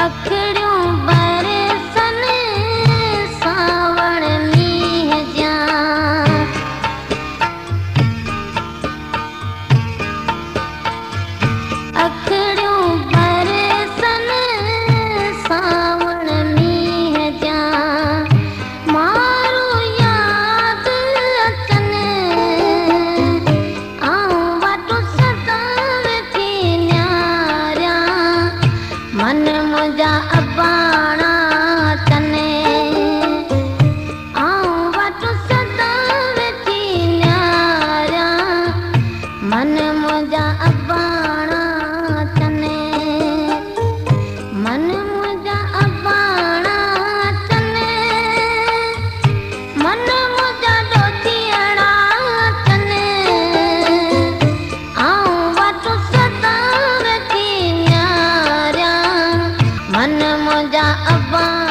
अखड़ियूं बरसन सावण मींहं जा अखड़ियूं बरसन सावण मींहं जा मारू याद अचनि आऊं वाटो सदा वेठी न्यारियां मन मुंहिंजा अबाणा अचनि आऊं वाटो सदा वेठी न्यारियां मन मुंहिंजा अबाणा अचनि मन मुंहिंजा अबाणा अचनि मन मुंहिंजा ॾोहिड़ा अचनि आऊं वाटो सदा वेठी न्यारियां मन मुंहिंजा अबाणा